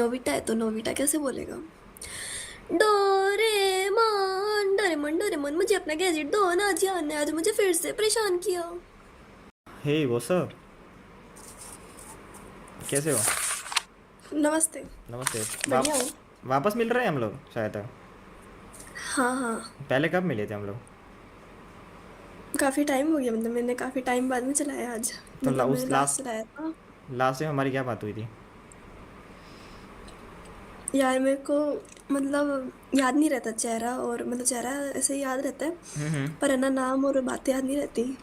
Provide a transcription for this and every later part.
Nobita है तो Nobita कैसे बोलेगा? डोरेमोन डोरेमोन डोरेमोन मुझे अपना गैजेट दो ना, जियान ने आज मुझे फिर से परेशान किया। हे वो सब कैसे हो? नमस्ते। नमस्ते। बढ़िया हूँ। वापस मिल रहे हैं हम लोग शायद तक। हाँ हाँ। पहले कब मिले थे हम लोग? काफ़ी टाइम हो गया, मतलब मैंने काफ़ी टाइम बाद में चलाया आज। तो मतलब मैंने उस लास्ट चलाया था। लास्ट में हमारी क्या बात हुई थी? यार मेरे को मतलब याद नहीं रहता चेहरा, और मतलब चेहरा ऐसे ही याद रहता है, हम्म। पर है ना नाम और बातें याद नहीं रहती। हम्म।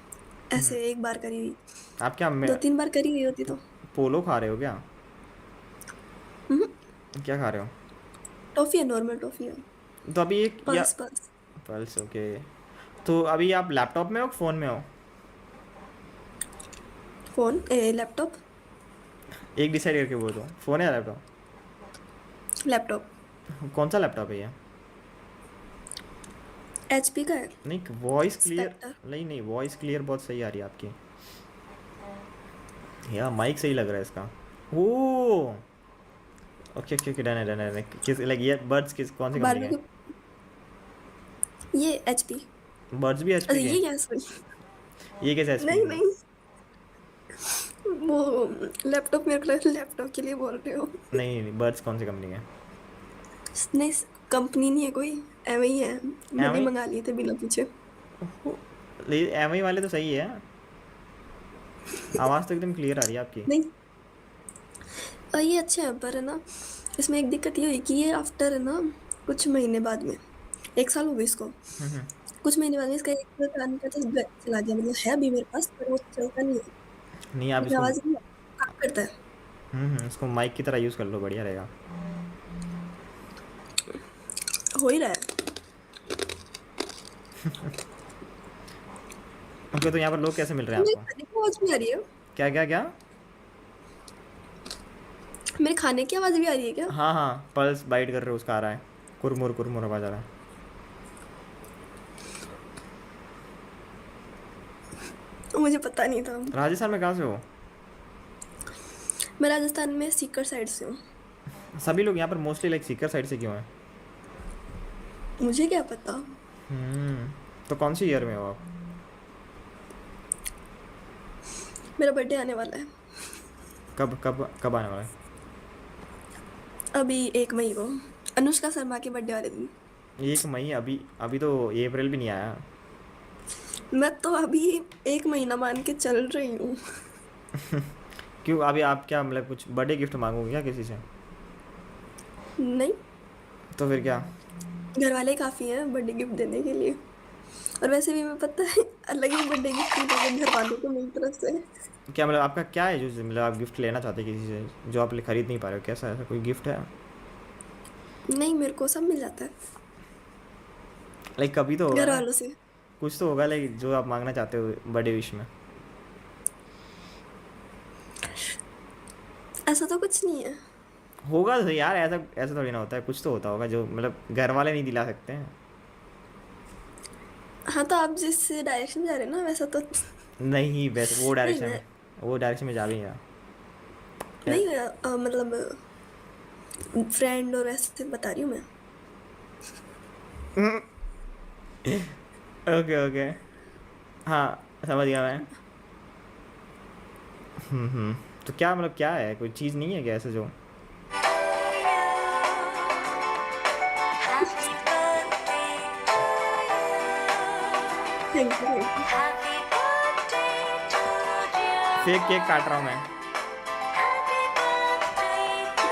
ऐसे एक बार करी हुई, आप क्या दो तीन बार करी हुई होती तो। पोलो खा रहे हो क्या? हम्म। क्या खा रहे हो? टॉफ़ी है, नॉर्मल टॉफ़ी है। तो अभी एक या पल्स पल्स। Pulse okay. तो अभी आप लैपटॉप में हो फ़ोन में हो? फ़ोन ए लैपटॉप। एक डिसाइड करके बोलो, तो फ़ोन है या लैपटॉप? लैपटॉप। कौन सा लैपटॉप है ये? एचपी का है। नहीं, वॉइस क्लियर। स्पेक्टर। नहीं नहीं, वॉइस क्लियर बहुत सही आ रही है आपकी। यार माइक सही लग रहा है इसका। ओ ओके ओके ओके, डन है डन है। किस लाइक ये बर्ड्स किस कौन सी बाद कंपनी में के? ये एचपी। बर्ड्स भी अरे एचपी के? ये क्या सॉरी। ये कैसे एचपी नहीं के? नहीं, वो लैपटॉप मेरे को लैपटॉप के लिए बोल रहे हो। नहीं नहीं नहीं, बर्ड्स कौन सी कंपनी के? नहीं, कंपनी नहीं है कोई, एवं ही है। एम मैंने आई। मंगा लिए थे बिना पूछे। एम आई वाले तो सही है। आवाज़ तो एकदम क्लियर आ रही है आपकी। नहीं, ये अच्छे हैं, पर है ना इसमें एक दिक्कत ये हुई कि ये आफ्टर है ना कुछ महीने बाद में, 1 साल हो गए इसको। कुछ महीने बाद में इसका एक कान का तो चला गया, मतलब है अभी मेरे पास पर वो चलता नहीं है। नहीं, आप इसमें इसको आवाज़ नहीं काम करता है। इसको माइक की तरह यूज़ कर लो, बढ़िया रहेगा। हो ही रहा है। ओके, तो यहाँ पर लोग कैसे मिल रहे हैं मेरे आपको? खाने की आवाज़ भी आ रही है। क्या क्या क्या? मेरे खाने की आवाज़ भी आ रही है क्या? हाँ हाँ, पल्स बाइट कर रहे हो उसका आ रहा है। कुरमुर कुरमुर आवाज़ आ रहा है। मुझे पता नहीं था। राजस्थान में कहाँ से हो? मैं राजस्थान में सीकर साइड से हूँ। सभी लोग यहाँ पर मोस्टली लाइक सीकर साइड से क्यों हैं? मुझे क्या पता। तो कौन सी ईयर में हो आप? मेरा बर्थडे आने वाला है। कब कब कब आने वाला है? अभी 1 मई को, अनुष्का शर्मा के बर्थडे वाले दिन। 1 मई? अभी अभी तो अप्रैल भी नहीं आया। मैं तो अभी 1 महीना मान के चल रही हूँ। क्यों, अभी आप क्या मतलब कुछ बर्थडे गिफ्ट मांगोगे क्या किसी से? नहीं, तो फिर क्या? घर वाले काफ़ी हैं बर्थडे गिफ्ट देने के लिए। और वैसे भी मैं पता है अलग ही बर्थडे गिफ्ट मिलेगा घर वालों को मेरी तरफ से। क्या मतलब आपका क्या है जो मतलब आप गिफ्ट लेना चाहते हैं किसी से जो आप खरीद नहीं पा रहे हो? कैसा ऐसा कोई गिफ्ट है? नहीं, मेरे को सब मिल जाता है लाइक कभी तो होगा घर ना। वालों से। कुछ तो होगा लाइक जो आप मांगना चाहते हो बर्थडे विश में। ऐसा तो कुछ नहीं है। होगा तो यार, ऐसा ऐसा थोड़ी ना होता है, कुछ तो होता होगा जो मतलब घर वाले नहीं दिला सकते हैं। हाँ, तो आप जिस डायरेक्शन में जा रहे हैं ना वैसा तो। नहीं, वैसे वो नहीं डायरेक्शन मैं में, वो डायरेक्शन में जा भी नहीं रहा। क्या? नहीं मतलब फ्रेंड और ऐसे बता रही हूँ मैं। Okay okay. हाँ, समझ गया मैं। तो क्या मतलब क्या है, कोई चीज़ नहीं है क्या ऐसे जो? Thank you thank you. Fake cake काट रहा हूँ मैं।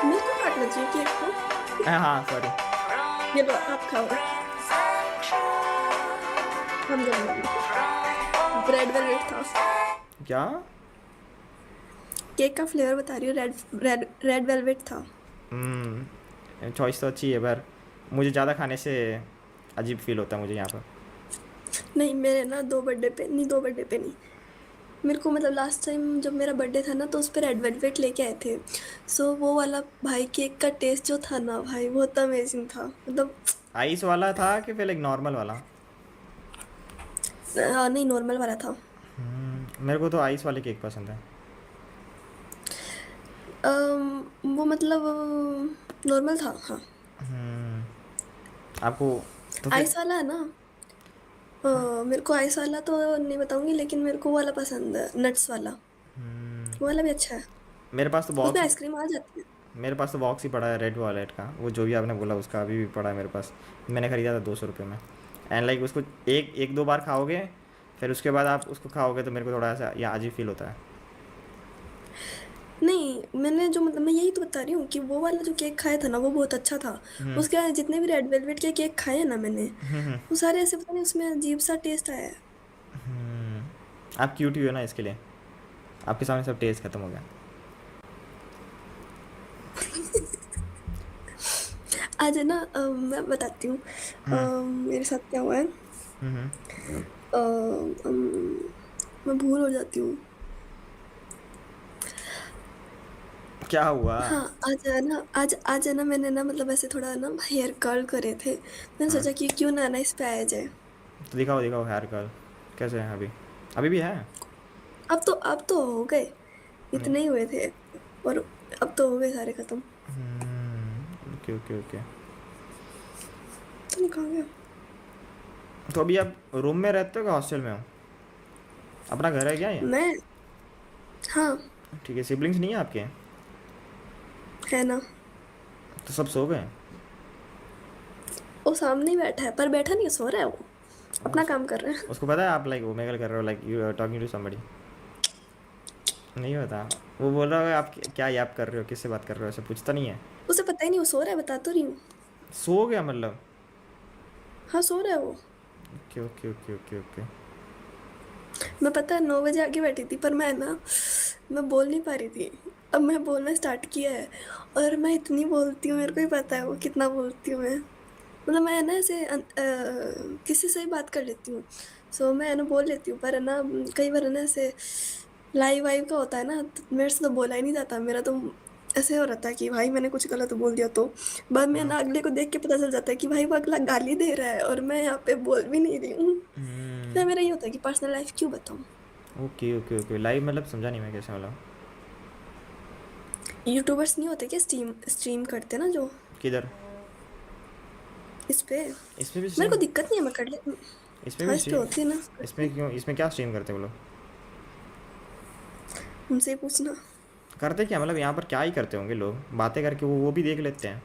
मेरे को काटना चाहिए केक को। हाँ सॉरी। ये लो आप खाओ। हम दोनों मिलके। रेड वेलवेट था। क्या? केक का फ्लेवर बता रही हूँ, रेड रेड रेड वेलवेट था। चॉइस तो अच्छी है पर मुझे ज़्यादा खाने से अजीब फील होता है मुझे यहाँ पर। नहीं, मेरे ना 2 बर्थडे पे नहीं, 2 बर्थडे पे नहीं, मेरे को मतलब लास्ट टाइम जब मेरा बर्थडे था ना तो उस पे रेड वेलवेट लेके आए थे। सो वो वाला भाई केक का टेस्ट जो था ना भाई, वो तो अमेजिंग था मतलब। आइस वाला था कि फिर लाइक नॉर्मल वाला? नहीं, नॉर्मल वाला था। मेरे को तो आइस वाले केक पसंद है। वो मतलब नॉर्मल था, हाँ। हम्म, आपको तो फिर आइस वाला है ना। मेरे को आइस वाला तो नहीं बताऊंगी, लेकिन मेरे को वो वाला पसंद है, नट्स वाला। हम्म, वो वाला भी अच्छा है। मेरे पास तो उसमें बॉक्स आइसक्रीम आ जाती है। मेरे पास तो बॉक्स ही पड़ा है रेड वॉलेट का, वो जो भी आपने बोला उसका अभी भी पड़ा है मेरे पास। मैंने ख़रीदा था 200 रुपये में। एंड लाइक उसको एक एक दो बार खाओगे, फिर उसके बाद आप उसको खाओगे तो मेरे को थोड़ा सा या अजीब फील होता है। नहीं, मैंने जो मतलब मैं यही तो बता रही हूँ कि वो वाला जो केक खाया था ना, वो बहुत अच्छा था। हम्म, उसके जितने भी रेड वेलवेट के केक खाए हैं ना मैंने, वो सारे ऐसे पता नहीं उसमें अजीब सा टेस्ट आया है। आप क्यूट ही हो ना इसके लिए, आपके सामने सब टेस्ट खत्म हो गया। आज है ना, मैं बताती हूँ मेरे साथ क्या हुआ है। हम्म, अ, अम, मैं भूल हो जाती हूँ। क्या हुआ? हाँ, आज है ना, मैंने ना मतलब ऐसे थोड़ा ना हेयर कर्ल करे थे। मैंने हाँ, सोचा कि क्यों ना ना इस पे आया जाए। तो दिखाओ दिखाओ हेयर कर्ल कैसे है अभी, अभी भी है? अब तो हो गए। नहीं। इतने ही हुए थे। और अब तो हो गए सारे खत्म। Okay okay okay. तुम कहाँ गए? तो अभी आप रूम में रहते हो कि हॉस्टल में हो? अपना घर है क्या ये? मैं, हाँ, ठीक है, सिबलिंग्स नहीं है आपके? है ना। तो सब सो गए? वो सामने ही बैठा है, पर बैठा नहीं है, सो रहा है वो। अपना उस, काम कर रहे हैं। उसको पता है आप लाइक ओमेगल कर रहे हो, like you are talking to somebody? नहीं पता? वो बोल रहा है आप क्या याप कर रहे हो, किससे बात कर रहे हो, ऐसे पूछता नहीं है? उसे पता ही नहीं वो सो रहा है, बता तो रही हूँ। सो गया मतलब? हाँ, सो रहा है वो। Okay okay okay okay okay. मैं पता है 9 बजे आके बैठी थी, पर मैं बोल नहीं पा रही थी। अब मैं बोलना स्टार्ट किया है। और मैं इतनी बोलती हूँ, मेरे को ही पता है वो कितना बोलती हूँ मैं। मतलब मैं ना ऐसे किसी से भी बात कर लेती हूँ। सो मैं है ना बोल लेती हूँ, पर है ना कई बार है ना ऐसे लाइव वाइव का होता है ना, तो मेरे से तो बोला ही नहीं जाता मेरा तो। ऐसे हो रहता है कि भाई मैंने कुछ गलत बोल दिया तो बाद में ना अगले को देख के पता चल जाता है कि भाई वो अगला गाली दे रहा है और मैं यहाँ पे बोल भी नहीं रही हूँ। फिर मेरा ये होता है कि पर्सनल लाइफ क्यों बताऊँ। ओके ओके ओके, लाइव मतलब समझा नहीं मैं कैसे वाला? यूट्यूबर्स नहीं होते क्या, स्ट्रीम स्ट्रीम करते ना जो, किधर? इस पे। इसमें भी मेरे को स्ट्रीम? दिक्कत नहीं है, मैं कर ले। इसमें हाँ, भी इस पे स्ट्रीम? होती है ना, करते इसमें हैं। क्यों, इसमें क्या स्ट्रीम करते हो वो लोग? उनसे ही पूछना। करते क्या मतलब, यहाँ पर क्या ही करते होंगे लोग, बातें करके वो भी देख लेते हैं?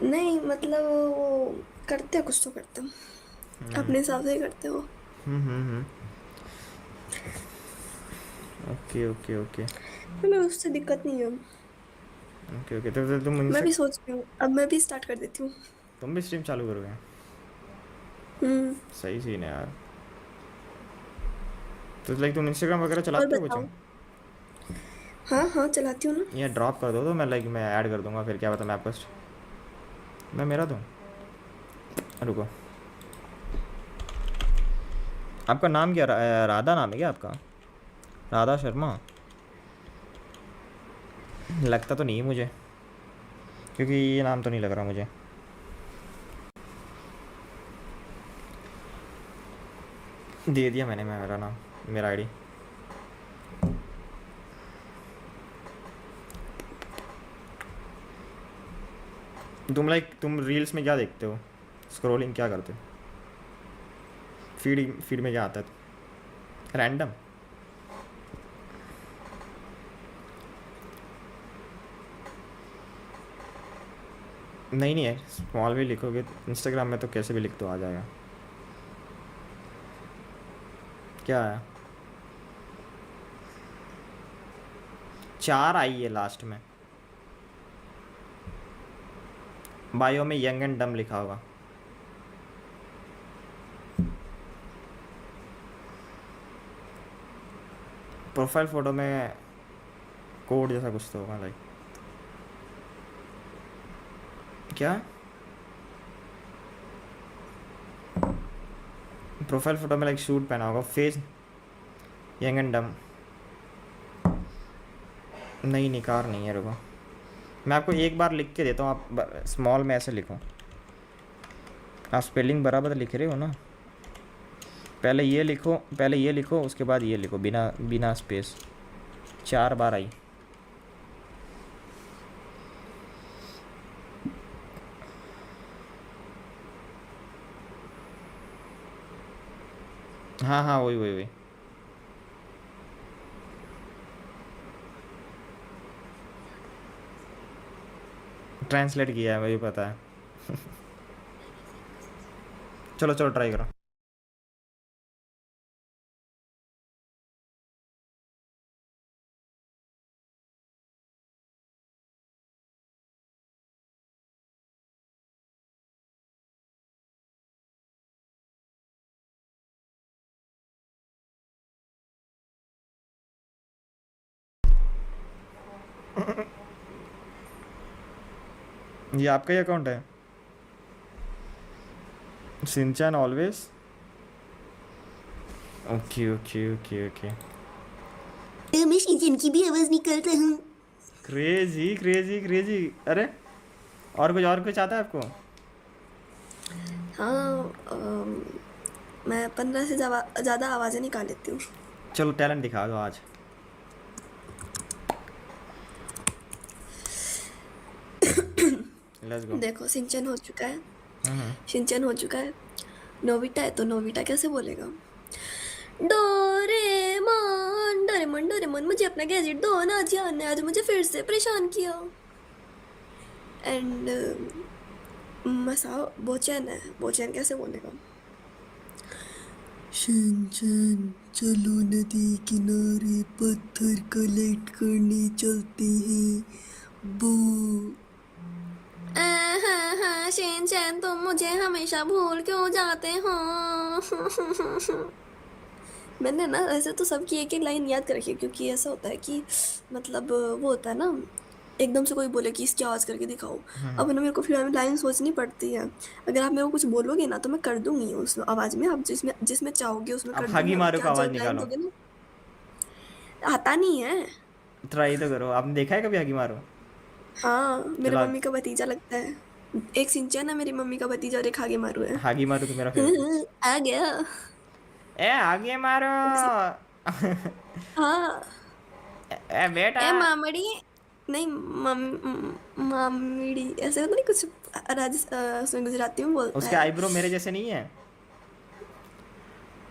नहीं मतलब वो करते हैं, कुछ तो करते हैं। अपने हिसाब से ही करते हैं वो। हम्म। ओके ओके ओके पर मैं उससे दिक्कत नहीं है। ओके ओके, तो तुम मैं इनसे भी सोच रही हूँ, अब मैं भी स्टार्ट कर देती हूँ। तुम भी स्ट्रीम चालू करोगे? हम्म। सही सीन है यार। तो लाइक तुम इंस्टाग्राम वगैरह और चलाते हो कुछ? बताओ। हाँ हाँ, चलाती हूँ ना। ये ड्रॉप कर दो तो मैं लाइक मैं ऐड कर दूंगा, फिर क्या पता मैं आपको मैं मेरा दूँ। रुको, आपका नाम क्या राधा नाम है क्या आपका? राधा शर्मा? लगता तो नहीं है मुझे, क्योंकि ये नाम तो नहीं लग रहा मुझे। दे दिया मैंने मैं मेरा नाम, मेरा आईडी। तुम रील्स में क्या देखते हो, स्क्रॉलिंग क्या करते हो, फीड फीड में क्या आता है रैंडम? नहीं नहीं है, स्मॉल भी लिखोगे इंस्टाग्राम में तो कैसे भी लिख तो आ जाएगा। क्या है? 4 आई है लास्ट में, बायो में यंग एंड डम लिखा होगा। प्रोफाइल फ़ोटो में कोड जैसा कुछ तो होगा लाइक। क्या? प्रोफाइल फ़ोटो में लाइक सूट पहना होगा, फेस यंग एंड डम। नहीं निकार नहीं है, रुको मैं आपको एक बार लिख के देता हूँ, आप स्मॉल में ऐसे लिखो। आप स्पेलिंग बराबर लिख रहे हो ना? पहले ये लिखो, पहले ये लिखो, उसके बाद ये लिखो बिना बिना स्पेस। 4 बार आई। हाँ हाँ, वही वही वही। ट्रांसलेट किया है, वही पता है। चलो चलो, ट्राई करो। ये आपका ही अकाउंट है? Shinchan always. Okay okay okay okay. मैं शिनचैन की भी आवाज निकालता हूँ। Crazy crazy crazy. अरे, और कुछ आता है आपको? हाँ, मैं 15 से ज़्यादा आवाज़ें निकाल लेती हूँ। चलो टैलेंट दिखा दो आज। Let's go. देखो, सिंचन हो चुका है। हम्म। शिनचैन हो चुका है। नोबिता है तो नोबिता कैसे बोलेगा? डोरेमोन डोरेमोन डोरेमोन, मुझे अपना गैजेट दो ना, जियान ने आज मुझे फिर से परेशान किया। एंड मसाओ बोचैन है, बोचैन कैसे बोलेगा? शिनचैन, चलो नदी किनारे पत्थर कलेक्ट करने चलते हैं। बू। हाँ हाँ शिनचैन, तुम मुझे हमेशा भूल क्यों जाते हो? मैंने ना ऐसे तो सबकी एक एक लाइन याद कर रखी है, क्योंकि ऐसा होता है कि मतलब वो होता है ना, एकदम से कोई बोले कि इसकी आवाज़ करके दिखाओ। अब ना मेरे को फिर लाइन सोचनी पड़ती है। अगर आप मेरे को कुछ बोलोगे ना तो मैं कर दूंगी उस आवाज़ में, आप जिसमें जिसमें चाहोगे उसमें आप कर दूंगी। हागी अब मारू का क्या आवाज़ जब लाइन निकालो। दोगे ना, आता नहीं है। ट्राई तो करो, आपने देखा है कभी हागी मारू? हाँ, मेरे चलो मम्मी का भतीजा लगता है। एक सिंचन है मेरी मम्मी का भतीजा और एक आगे मारू है। हागी मारू तो मेरा फेवरेट। आ गया। ए आगे मारो। हाँ। ए बेटा। ए मामड़ी, नहीं मामड़ी ऐसे होता नहीं कुछ, उसमें गुजराती में बोलता उसके है। आईब्रो मेरे जैसे नहीं है?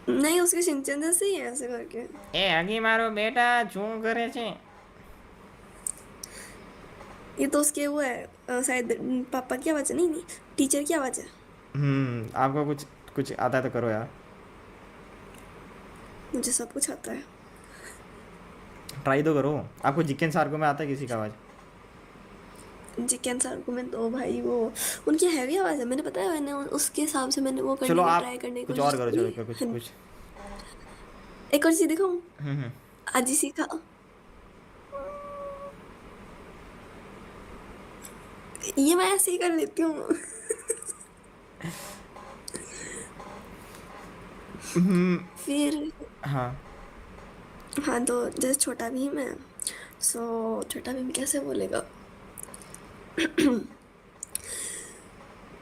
नहीं, उसके सिंचन जैसे ही है ऐसे करके। ए आगे मारो बेटा, શું કરે છે? ये तो उसके वो है, शायद पापा की आवाज़ है। नहीं नहीं, टीचर की आवाज़ है। आपको कुछ कुछ आता है तो करो यार। मुझे सब कुछ आता है। ट्राई तो करो। आपको जिक्कन सार्को में आता है किसी का आवाज़? चिकन आर्गूमेंट तो भाई वो, उनकी हैवी आवाज़ है, मैंने पता है, मैंने उसके हिसाब से मैंने वो चलो करने की आप ट्राई करने की कुछ कोशिश और करो, चलो कुछ करी। कुछ। एक और चीज़ दिखाऊँ? हम्म। आज ही सीखा। ये मैं ऐसे ही कर लेती हूँ। फिर हाँ। हाँ, तो जैसे छोटा भीम है, सो छोटा भीम कैसे बोलेगा?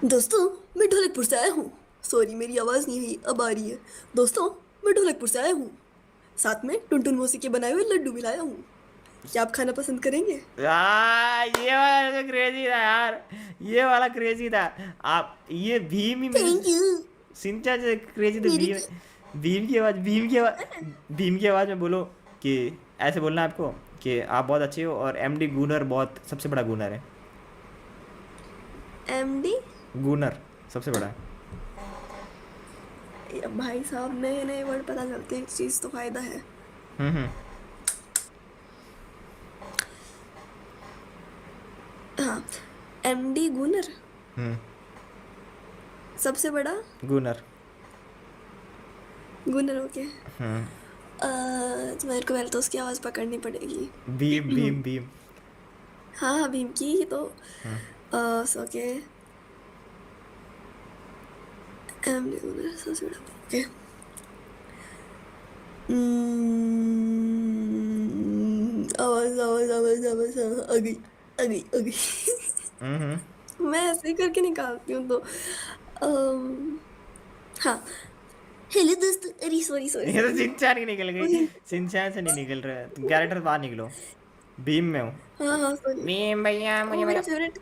दोस्तों, मैं ढोलकपुर से आया हूँ। सॉरी, मेरी आवाज़ नहीं आई, अब आ रही है। दोस्तों, मैं ढोलकपुर से आया हूँ। साथ में टुनटुन मौसी के बनाए हुए लड्डू भी लाया हूँ। क्या आप खाना पसंद करेंगे? ये वाला तो क्रेजी था यार। ये वाला क्रेजी था। आप ये भीम ही मेरे थैंक यू। सिंचा से क्रेजी तो मेरी भीम। भीम की आवाज़ में बोलो कि ऐसे बोलना है आपको कि आप बहुत अच्छे हो और एमडी गूनर बहुत सबसे बड़ा गूनर है। एमडी। गूनर सबसे बड़ा है। भाई साहब, नए नए वर्ड पता चलते हैं, एक चीज़ तो फायदा है। हम्म। हाँ, एमडी गूनर हम्म। सबसे बड़ा गूनर। गूनर। ओके। हम्म। तो मेरे को पहले तो उसकी आवाज़ पकड़नी पड़ेगी। भीम भीम भीम। हाँ हाँ, भीम की ही तो। हम्म। ओके, एमडी गूनर सबसे बड़ा। ओके। आवाज़ आवाज़ आवाज़ आवाज़ आ गई, आ गई, आ गई। हम्म। मैं ऐसे ही करके निकालती हूँ तो। अम, हाँ, हेलो दोस्तों, अरे सॉरी सॉरी ये तो सॉरी। सिंचैन की निकल गई। वही। सिंचैन से नहीं निकल रहा है, तुम कैरेक्टर बाहर निकलो। भीम में हूँ। हाँ हाँ सॉरी। भीम भैया वो मुझे मेरा मेरा। फेवरेट,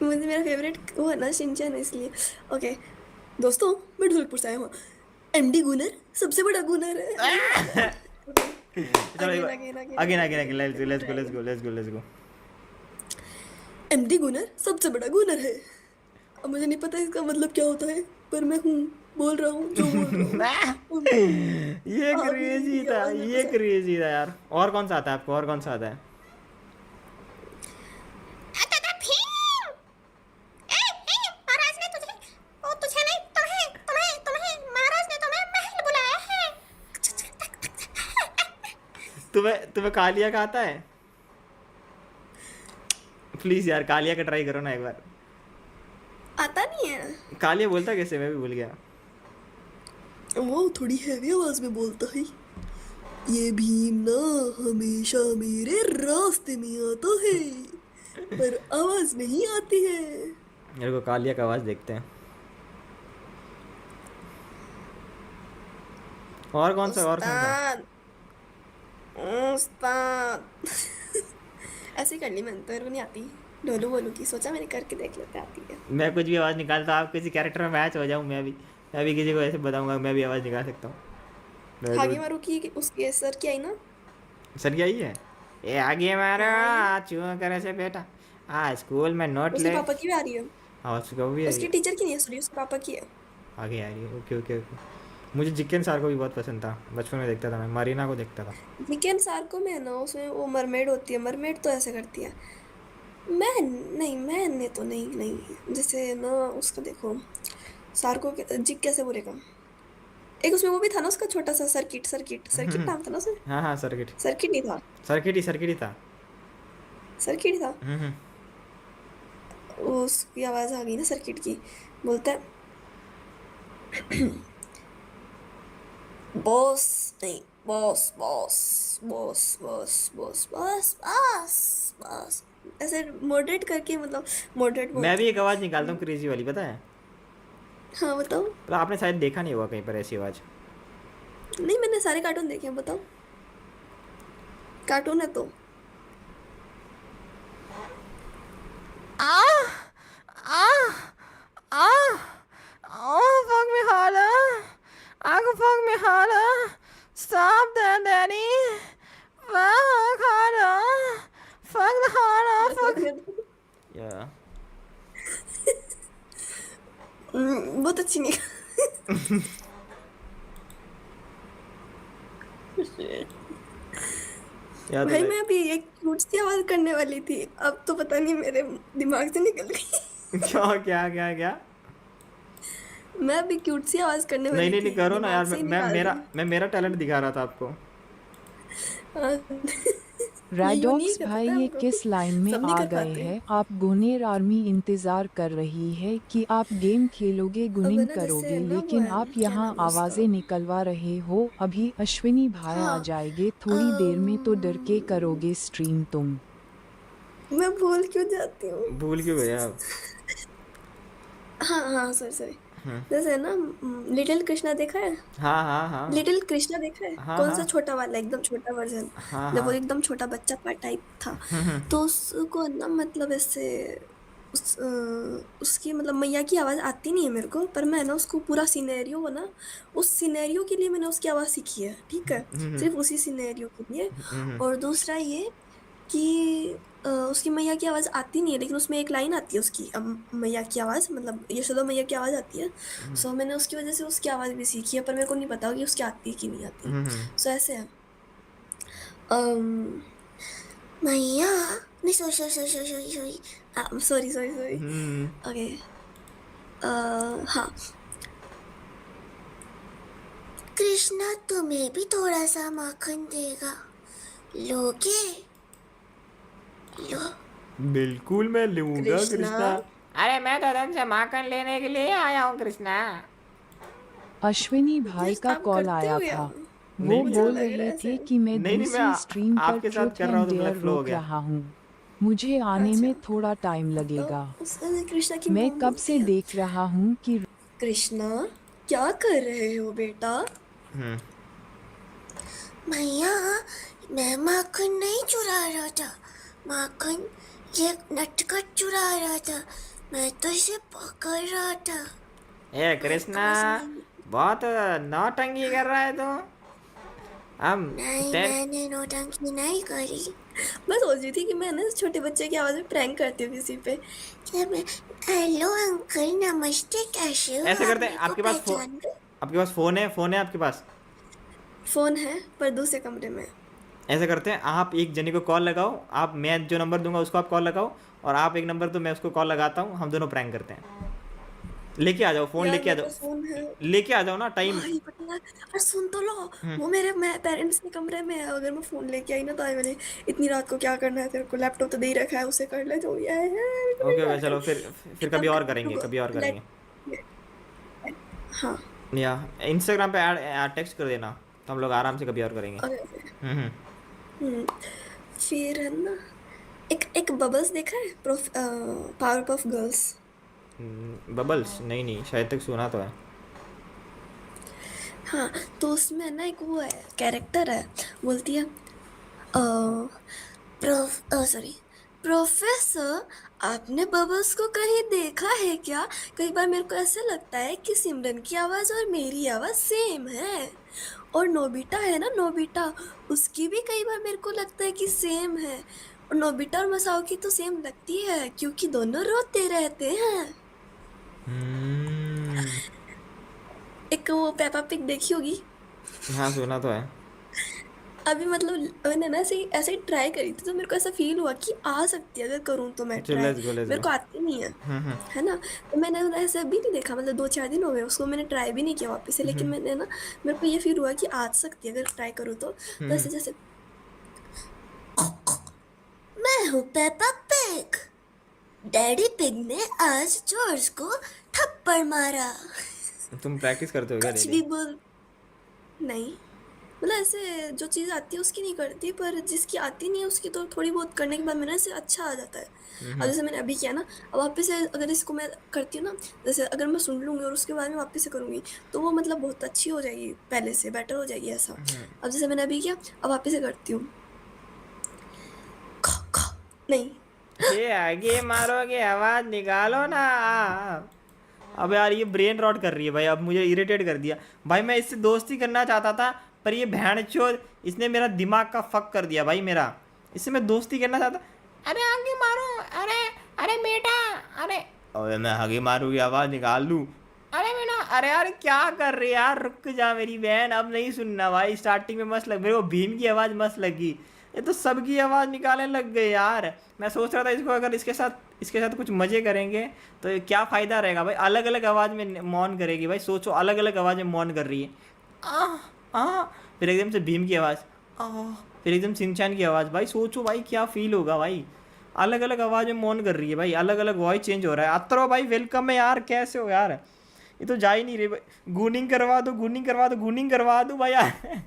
मुझे मेरा फेवरेट वो है ना शिनचैन, इसलिए। ओके दोस्तों, मैं ढोलकपुर से आया हूँ। एमडी गुनर सबसे बड़ा गुनर है। Oh my God. ओके, चलो एक अगेन बार, again again again again again again, again let's go again let's go try let's again. Go let's go let's go. MD gunner सबसे बड़ा गुनर है। अब मुझे नहीं पता इसका मतलब क्या होता है, पर मैं हूँ, बोल रहा हूँ जो बोल रहा हूँ। अब ये अभी क्रेजी मेरी था, आवाज में ये कुछ है। क्रेजी था यार। और कौन सा आता है आपको, और कौन सा आता है? महाराज ने तुझे, वो तुझे नहीं, तुम्हें तुम्हें तुम्हें महाराज ने तुम्हें महल बुलाया है। तुम्हें तुम्हें कालिया का आता है? प्लीज यार कालिया का ट्राई करो ना एक बार। आता नहीं है। कालिया बोलता कैसे, मैं भी भूल गया। वो थोड़ी हैवी आवाज में बोलता है। ये भीम ना हमेशा मेरे रास्ते में आता है, पर आवाज नहीं आती है। मेरे को कालिया का आवाज देखते हैं। और कौन सा, और कौन सा? उस्ताद, उस्ताद। ऐसे ही कर ली मैंने, तो मेरे को नहीं आती। ढोलू बोलू की सोचा मैंने, करके देख लेते आती है। मैं कुछ भी आवाज निकालता, आप किसी कैरेक्टर में मैच हो जाऊँ, मैं भी किसी को ऐसे बताऊंगा, मैं भी आवाज निकाल सकता हूँ। हागे मैं मारू की उसके सर की आई ना। तो सर क्या ही है। ए आगे मारो, हाँ ये, चू करे से बेटा, स्कूल में नोट उसके ले। पापा की भी आ रही है। हाँ उसका भी आ रही उसकी है। टीचर की नहीं है, सॉरी, उसके पापा की है। आगे आ रही है, ओके ओके ओके। मुझे जिक्कन सार को भी बहुत पसंद था, बचपन में देखता था मैं, मरीना को देखता था। लेकिन सार्को में है ना, उसमें वो मरमेड होती है, मरमेड तो ऐसे करती है। मैं नहीं, मैंने तो नहीं नहीं, जैसे ना उसका देखो, सार्को के जिक कैसे बोलेगा। एक उसमें वो भी था ना, उसका छोटा सा सर्किट, सर्किट सर्किट नाम था ना उसमें। हाँ हाँ सर्किट। सर्किट नहीं था, सर्किट ही था। सर्किट ही था। हम्म। वो उसकी आवाज आ गई ना सर्किट की। बोलता है बॉस, नहीं, boss boss boss boss boss boss boss boss, ऐसे मॉडरेट करके, मतलब मॉडरेट मैं बोलता भी है। एक आवाज निकालता हूँ क्रेजी वाली, पता है? हाँ बताओ। तो आपने शायद देखा नहीं होगा कहीं पर ऐसी आवाज। नहीं, मैंने सारे कार्टून देखे हैं, बताओ। कार्टून है तो। Ah! Ah! Ah! Oh, fuck me harder! I can fuck me harder! Stop that, daddy! Fuck harder! Fuck the harder! Fuck! Yeah. बहुत अच्छी नहीं। या तो भाई मैं अभी एक क्यूट सी आवाज करने वाली थी, अब तो पता नहीं मेरे दिमाग से निकल गई। क्या क्या क्या क्या? मैं अभी क्यूट सी आवाज करने नहीं वाली नहीं नहीं, थी, करो ना दिमाग यार, से ही निकाल दी। मैं मेरा टैलेंट दिखा रहा था आपको। हाँ। ये रैडॉक्स यूनिक है, भाई पता है ये हमको, किस लाइन में सब नहीं आ कर गए पाते। हैं? आप गुनेर आर्मी इंतज़ार कर रही है कि आप गेम खेलोगे, अब है गुनिंग ना, जैसे करोगे, ना वो लेकिन है, आप क्या यहाँ नाम है उसका। आवाज़ें निकलवा रहे हो। अभी अश्विनी भाई आ हाँ, जाएंगे थोड़ी देर में, तो डर के करोगे स्ट्रीम तुम। मैं भूल क्यों जाती हूँ। भूल क्यों गए आप? हाँ हाँ सॉरी सॉरी। जैसे ना, लिटिल कृष्णा देखा है। हाँ हाँ हाँ लिटिल कृष्णा देखा है, हाँ कौन हाँ सा छोटा वाला, एकदम छोटा वर्जन, हाँ जब वो हाँ। एकदम छोटा बच्चा टाइप था। तो उसको ना, मतलब ऐसे उसकी मतलब मैया की आवाज़ आती नहीं है मेरे को, पर मैं ना उसको पूरा सिनेरियो हो ना, उस सिनेरियो के लिए मैंने उसकी आवाज़ सीखी है, ठीक है, सिर्फ उसी सिनेरियो के लिए। और दूसरा ये कि उसकी मैया की आवाज़ आती नहीं है, लेकिन उसमें एक लाइन आती है उसकी, मैया की आवाज़, मतलब यशोदा मैया की आवाज़ आती है। सो मैंने उसकी वजह से उसकी आवाज़ भी सीखी है, पर मेरे को नहीं पता कि उसकी आती है कि नहीं आती। सो ऐसे है। अम, मैया, नहीं, sorry sorry sorry sorry sorry sorry sorry sorry. Okay, हाँ, कृष्णा तुम्हें भी थोड़ा सा माखन देगा, लोगे, लो। बिल्कुल मैं लूंगा कृष्णा, कृष्णा। अरे मैं तो धन से माखन लेने के लिए आया हूँ कृष्णा। अश्विनी भाई यस का आप कॉल करते आया हो या, था। नहीं वो मुझे बोल लग रहा रहे है ऐसे। थे कि मैं नहीं नहीं, मैं दूसरी स्ट्रीम पर आपके साथ ट्रुथ कर रहा हूँ एंड तो मेरा डेयर फ्लो हो रोक गया। रहा हूँ। मुझे आने अच्छा, में थोड़ा टाइम तो लगेगा। उस कृष्णा की मैं मॉम कब बोलती से है, देख रहा हूँ कि कृष्णा क्या कर रहे हो बेटा? हम्म। भैया, मैं माखन नहीं चुरा रहा था। माखन ये नटखट चुरा रहा था। मैं तो इसे पकड़ रहा था। ए मैं कृष्णा, पास नहीं। बहुत नौटंकी कर रहा है तू। हम नहीं, तेरे मैंने नौटंकी नहीं करी। मैं सोच रही थी कि मैं ना छोटे बच्चे की आवाज़ में प्रैंक करती हूँ किसी पे। क्या मैं हेलो अंकल, नमस्ते, कैसे हो ऐसे आप? करते हैं, मेरे को पहचान गए? आपके पास फोन है आपके पास? फ़ोन है पर दूसरे कमरे में है। ऐसे करते हैं, आप एक जने को कॉल लगाओ, आप मैं जो नंबर दूंगा उसको आप कॉल लगाओ, और आप एक नंबर तो मैं उसको कॉल लगाता हूँ, हम दोनों प्रैंक करते हैं। लेके आ जाओ फोन, यार लेके आ मेरे जाओ, पास फ़ोन है। लेके आ जाओ ना टाइम। भाई पता है, और सुन तो लो, हम्म। वो मेरे मैं पेरेंट्स के कमरे में है। अगर मैं फ़ोन लेके आई ना तो आई मैंने इतनी रात को क्या करना है तेरे को, लैपटॉप तो दे ही रखा है, उसे कर ले जो भी है, मेरे को नहीं ओके ओके, बात चलो करनी। फिर एक कभी काम और कर, करेंगे, रुको, कभी और करेंगे। हाँ। या इंस्टाग्राम पे ऐड टेक्स्ट कर देना, तो हम लोग आराम से कभी और करेंगे। Okay okay. हम्म। हम्म, फिर है ना, एक एक बबल्स देखा है, पावर पफ गर्ल्स? बबल्स? नहीं नहीं, शायद तक सुना तो है। हाँ, तो उसमें ना एक वो है, कैरेक्टर है, बोलती है सॉरी, प्रोफेसर, आपने बबल्स को कहीं देखा है क्या? कई बार मेरे को ऐसे लगता है कि सिमरन की आवाज़ और मेरी आवाज़ सेम है। और नोबिता है ना, नोबिता, उसकी भी कई बार मेरे को लगता है कि सेम है। और नोबिता और मसाओ की तो सेम लगती है क्योंकि दोनों रोते रहते हैं। हम्म। एक वो पेपा पिग देखी होगी। हाँ सुना तो है। अभी मतलब मैंने ना ऐसे ही ट्राई करी थी तो मेरे को ऐसा फील हुआ कि आ सकती है अगर करूँ तो मैं चलो ट्राई। लेट्स गो, लेट्स मेरे गो। को आती नहीं है ना। तो मैंने ना ऐसे अभी नहीं देखा, मतलब 2-4 दिन हो गए उसको, मैंने ट्राई भी नहीं किया वापस से, लेकिन मैंने ना, मेरे को ये फील हुआ कि आ सकती है अगर ट्राई करूँ तो ऐसे जैसे, मैं हूँ पेपा पिग। डैडी पिग ने आज जॉर्ज को थप्पड़ मारा। तुम प्रैक्टिस करते हो क्या कुछ डेली? भी बोल, नहीं, मतलब ऐसे जो चीज़ आती है उसकी नहीं करती, पर जिसकी आती नहीं है उसकी तो थोड़ी बहुत करने के बाद मेरा ऐसे अच्छा आ जाता है। अब जैसे मैंने अभी किया ना, अब वापस से अगर इसको मैं करती हूँ ना, जैसे अगर मैं सुन लूँगी और उसके बाद में वापस से करूँगी तो वो मतलब बहुत अच्छी हो जाएगी, पहले से बेटर हो जाएगी ऐसा। अब जैसे मैंने अभी किया, अब वापस से करती हूँ, खा खा, नहीं, ये आगे मारोगे, आवाज निकालो ना। अब यार ये ब्रेन रॉट कर रही है भाई, अब मुझे इरिटेट कर दिया भाई। मैं इससे दोस्ती करना चाहता था, पर ये भैंचोद इसने मेरा दिमाग का फक कर दिया भाई मेरा। इससे मैं दोस्ती करना चाहता, अरे आगे मारो, अरे अरे बेटा, अरे अबे मैं आगे मारू की आवाज निकाल लूँ, अरे बेटा, अरे यार क्या कर रही है यार, रुक जा मेरी बहन, अब नहीं सुनना भाई। स्टार्टिंग में मस्त लग, मेरे को भीम की आवाज़ मस्त लगी, ये तो सबकी आवाज़ निकालने लग गए यार। मैं सोच रहा था इसको अगर इसके साथ कुछ मज़े करेंगे तो ये क्या फ़ायदा रहेगा भाई। अलग अलग आवाज़ में मौन करेगी भाई, सोचो अलग अलग आवाज़ में मौन कर रही है। आ आ फिर एकदम से भीम की आवाज़, आ फिर एकदम सिंचैन की आवाज़, भाई सोचो भाई क्या फील होगा भाई। अलग अलग आवाज़ में मौन कर रही है भाई, अलग अलग वॉइस चेंज हो रहा है। अतरो भाई वेलकम है यार, कैसे हो यार? ये तो जा ही नहीं रही भाई। गूनिंग करवा दो, गूनिंग करवा दो, गूनिंग करवा दो भाई यार।